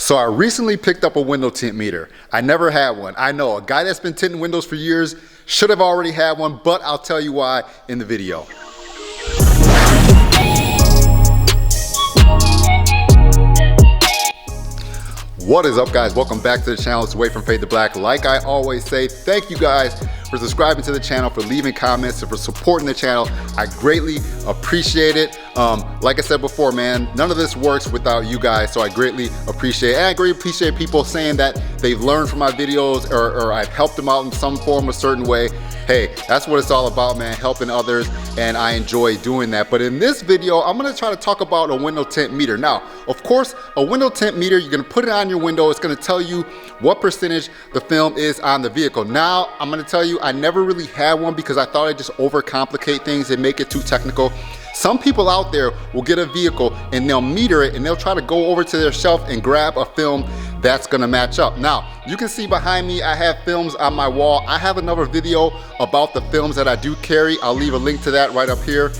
So I recently picked up a window tint meter. I never had one. I know, a guy that's been tinting windows for years should have already had one, but I'll tell you why in the video. What is up, guys? Welcome back to the channel. It's Way from Fade to Black. Like I always say, thank you guys for subscribing to the channel, for leaving comments, and for supporting the channel. I greatly appreciate it. Like I said before, man, none of this works without you guys, so I greatly appreciate it. And I greatly appreciate people saying that they've learned from my videos or I've helped them out in some form, a certain way. Hey, that's what it's all about, man, helping others, and I enjoy doing that. But in this video, I'm gonna try to talk about a window tint meter. Now, of course, a window tint meter, you're gonna put it on your window. It's gonna tell you what percentage the film is on the vehicle. Now, I'm gonna tell you, I never really had one because I thought I'd just overcomplicate things and make it too technical. Some people out there will get a vehicle and they'll meter it and they'll try to go over to their shelf and grab a film that's gonna match up. Now, you can see behind me, I have films on my wall. I have another video about the films that I do carry. I'll leave a link to that right up here.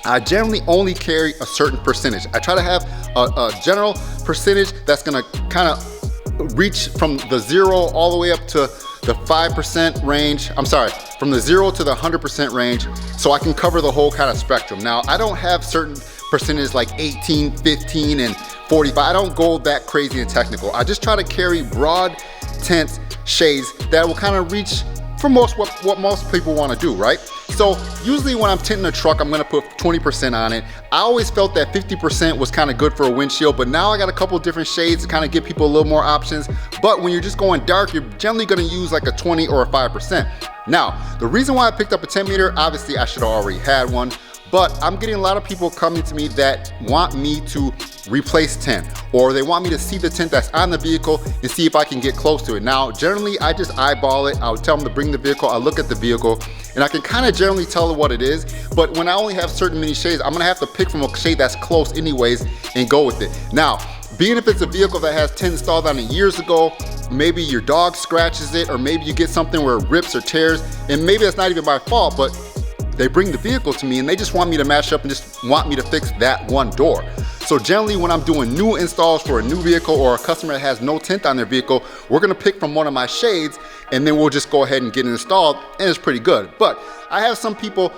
I generally only carry a certain percentage. I try to have a general percentage that's gonna kind of reach from the 0 all the way up to the 5% range. I'm sorry, from the 0 to the 100% range, so I can cover the whole kind of spectrum. Now, I don't have certain percentages like 18, 15, and 45. I don't go that crazy and technical. I just try to carry broad tints, shades that will kind of reach for what most people want to do, right? So usually when I'm tinting a truck, I'm gonna put 20% on it. I always felt that 50% was kind of good for a windshield, but now I got a couple different shades to kind of give people a little more options. But when you're just going dark, you're generally gonna use like a 20 or a 5%. Now, the reason why I picked up a tint meter, obviously I should have already had one, but I'm getting a lot of people coming to me that want me to replace tint, or they want me to see the tint that's on the vehicle and see if I can get close to it. Now, generally, I just eyeball it. I'll tell them to bring the vehicle. I look at the vehicle and I can kind of generally tell what it is, but when I only have certain many shades, I'm gonna have to pick from a shade that's close anyways and go with it. Now, being if it's a vehicle that has tint installed on it years ago, maybe your dog scratches it, or maybe you get something where it rips or tears, and maybe that's not even my fault, but they bring the vehicle to me and they just want me to match up and just want me to fix that one door. So generally when I'm doing new installs for a new vehicle or a customer that has no tint on their vehicle, we're gonna pick from one of my shades and then we'll just go ahead and get it installed, and it's pretty good. But I have some people,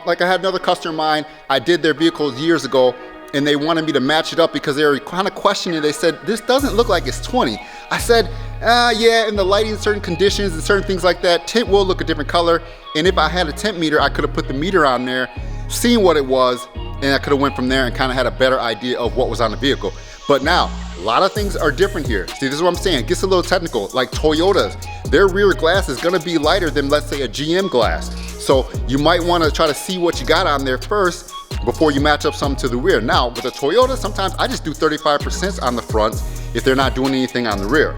like I had another customer of mine, I did their vehicles years ago, and they wanted me to match it up because they were kind of questioning. They said, this doesn't look like it's 20. I said, yeah, in the lighting, certain conditions and certain things like that, tint will look a different color. And if I had a tint meter, I could have put the meter on there, seen what it was, and I could have went from there and kind of had a better idea of what was on the vehicle. But now, a lot of things are different here. See, this is what I'm saying. It gets a little technical. Like Toyotas, their rear glass is gonna be lighter than, let's say, a GM glass. So you might wanna try to see what you got on there first before you match up something to the rear. Now, with a Toyota, sometimes I just do 35% on the front if they're not doing anything on the rear,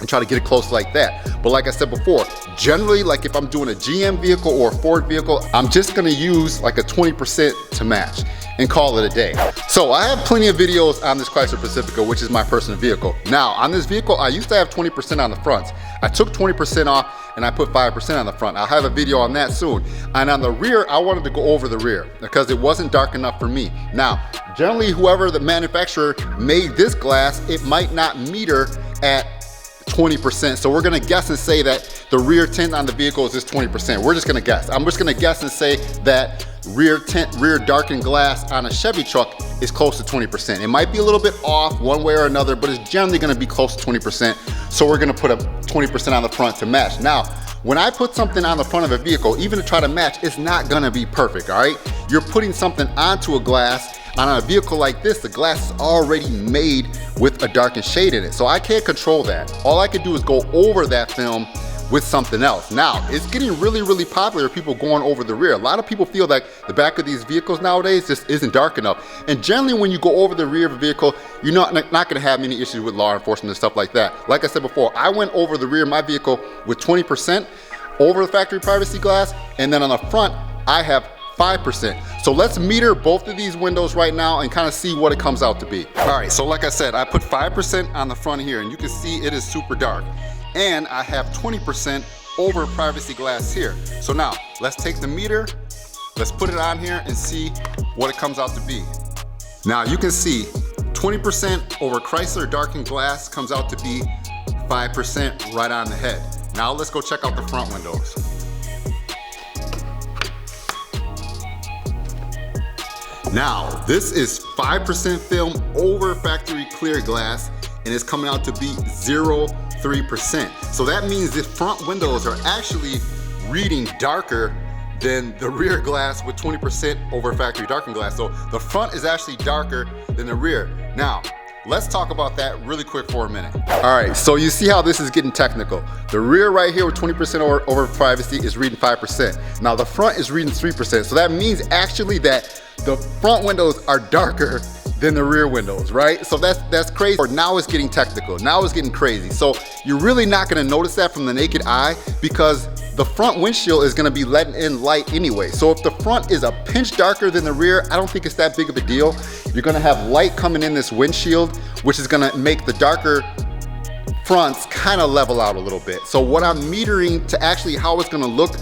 and try to get it close like that. But like I said before, generally, like if I'm doing a GM vehicle or a Ford vehicle, I'm just gonna use like a 20% to match and call it a day. So I have plenty of videos on this Chrysler Pacifica, which is my personal vehicle. Now, on this vehicle, I used to have 20% on the front. I took 20% off and I put 5% on the front. I'll have a video on that soon. And on the rear, I wanted to go over the rear because it wasn't dark enough for me. Now, generally, whoever the manufacturer made this glass, it might not meter at 20%. So we're gonna guess and say that the rear tint on the vehicle is just 20%. We're just gonna guess. I'm just gonna guess and say that rear darkened glass on a Chevy truck is close to 20%. It might be a little bit off one way or another, but it's generally gonna be close to 20%. So we're gonna put a 20% on the front to match. Now, when I put something on the front of a vehicle, even to try to match, it's not gonna be perfect, all right? You're putting something onto a glass. On a vehicle like this, the glass is already made with a darkened shade in it. So I can't control that. All I can do is go over that film with something else. Now, it's getting really, really popular, people going over the rear. A lot of people feel like the back of these vehicles nowadays just isn't dark enough. And generally when you go over the rear of a vehicle, you're not gonna have many issues with law enforcement and stuff like that. Like I said before, I went over the rear of my vehicle with 20% over the factory privacy glass, and then on the front, I have 5%. So let's meter both of these windows right now and kind of see what it comes out to be. All right, so like I said, I put 5% on the front here, and you can see it is super dark. And I have 20% over privacy glass here. So now, let's take the meter, let's put it on here and see what it comes out to be. Now you can see 20% over Chrysler darkened glass comes out to be 5% right on the head. Now let's go check out the front windows. Now, this is 5% film over factory clear glass, and it's coming out to be 0.3%. So that means the front windows are actually reading darker than the rear glass with 20% over factory darkened glass. So the front is actually darker than the rear. Now, let's talk about that really quick for a minute. All right, so you see how this is getting technical. The rear right here with 20% over privacy is reading 5%. Now the front is reading 3%. So that means actually that the front windows are darker than the rear windows, right? So that's crazy. Now it's getting technical, now it's getting crazy. So you're really not gonna notice that from the naked eye because the front windshield is gonna be letting in light anyway. So if the front is a pinch darker than the rear, I don't think it's that big of a deal. You're gonna have light coming in this windshield, which is gonna make the darker fronts kind of level out a little bit. So what I'm metering to actually how it's gonna look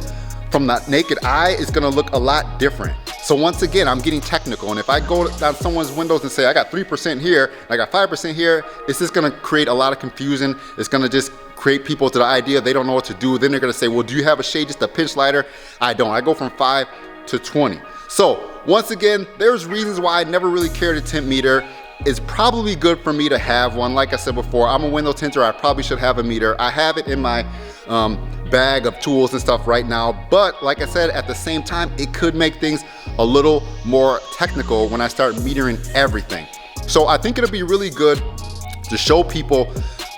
from the naked eye is gonna look a lot different. So once again, I'm getting technical, and if I go down someone's windows and say I got 3% here, I got 5% here, it's just gonna create a lot of confusion. It's gonna just create people to the idea they don't know what to do. Then they're gonna say, well, do you have a shade just a pinch lighter? I don't, I go from 5 to 20. So once again, there's reasons why I never really cared a tint meter. It's probably good for me to have one. Like I said before, I'm a window tinter, I probably should have a meter. I have it in my bag of tools and stuff right now, but like I said, at the same time, it could make things a little more technical when I start metering everything. So I think it'll be really good to show people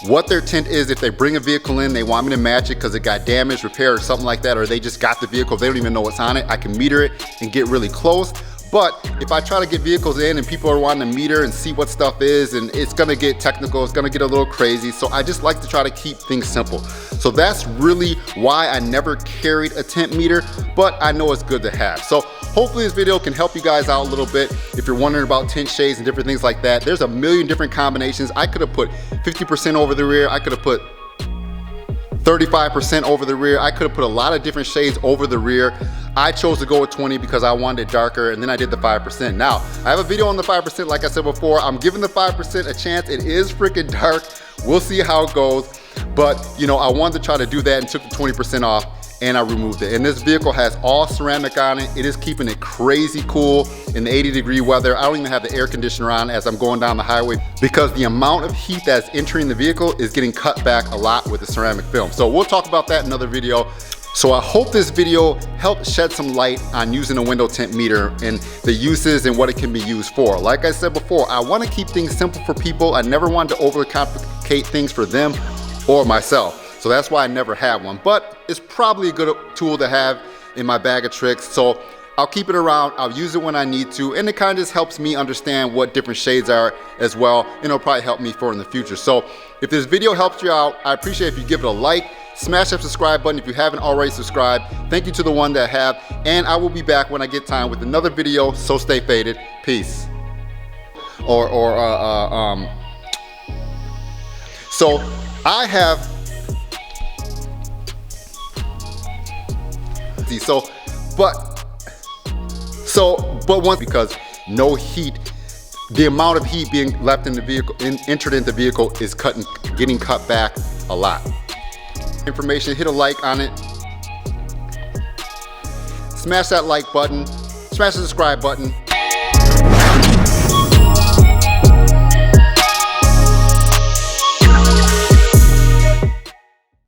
what their tint is. If they bring a vehicle in, they want me to match it because it got damaged, repaired, or something like that, or they just got the vehicle, they don't even know what's on it, I can meter it and get really close. But if I try to get vehicles in and people are wanting to meter and see what stuff is, and it's gonna get technical, it's gonna get a little crazy. So I just like to try to keep things simple. So that's really why I never carried a tint meter, but I know it's good to have. So hopefully this video can help you guys out a little bit. If you're wondering about tint shades and different things like that, there's a million different combinations. I could have put 50% over the rear, I could have put 35% over the rear. I could have put a lot of different shades over the rear. I chose to go with 20 because I wanted it darker, and then I did the 5%. Now, I have a video on the 5%, like I said before. I'm giving the 5% a chance. It is freaking dark. We'll see how it goes. But, you know, I wanted to try to do that and took the 20% off, and I removed it. And this vehicle has all ceramic on it. It is keeping it crazy cool in the 80-degree weather. I don't even have the air conditioner on as I'm going down the highway because the amount of heat that's entering the vehicle is getting cut back a lot with the ceramic film. So we'll talk about that in another video. So I hope this video helped shed some light on using a window tint meter and the uses and what it can be used for. Like I said before, I want to keep things simple for people. I never wanted to overcomplicate things for them or myself. So that's why I never had one, but it's probably a good tool to have in my bag of tricks. So I'll keep it around, I'll use it when I need to, and it kind of just helps me understand what different shades are as well, and it'll probably help me for in the future. So if this video helps you out, I appreciate if you give it a like, smash that subscribe button if you haven't already subscribed. Thank you to the one that have, and I will be back when I get time with another video, so stay faded. Peace. So I have, but once, because no heat, the amount of heat being left in the vehicle, entered into the vehicle is getting cut back a lot. Information, hit a like on it, smash that like button, smash the subscribe button,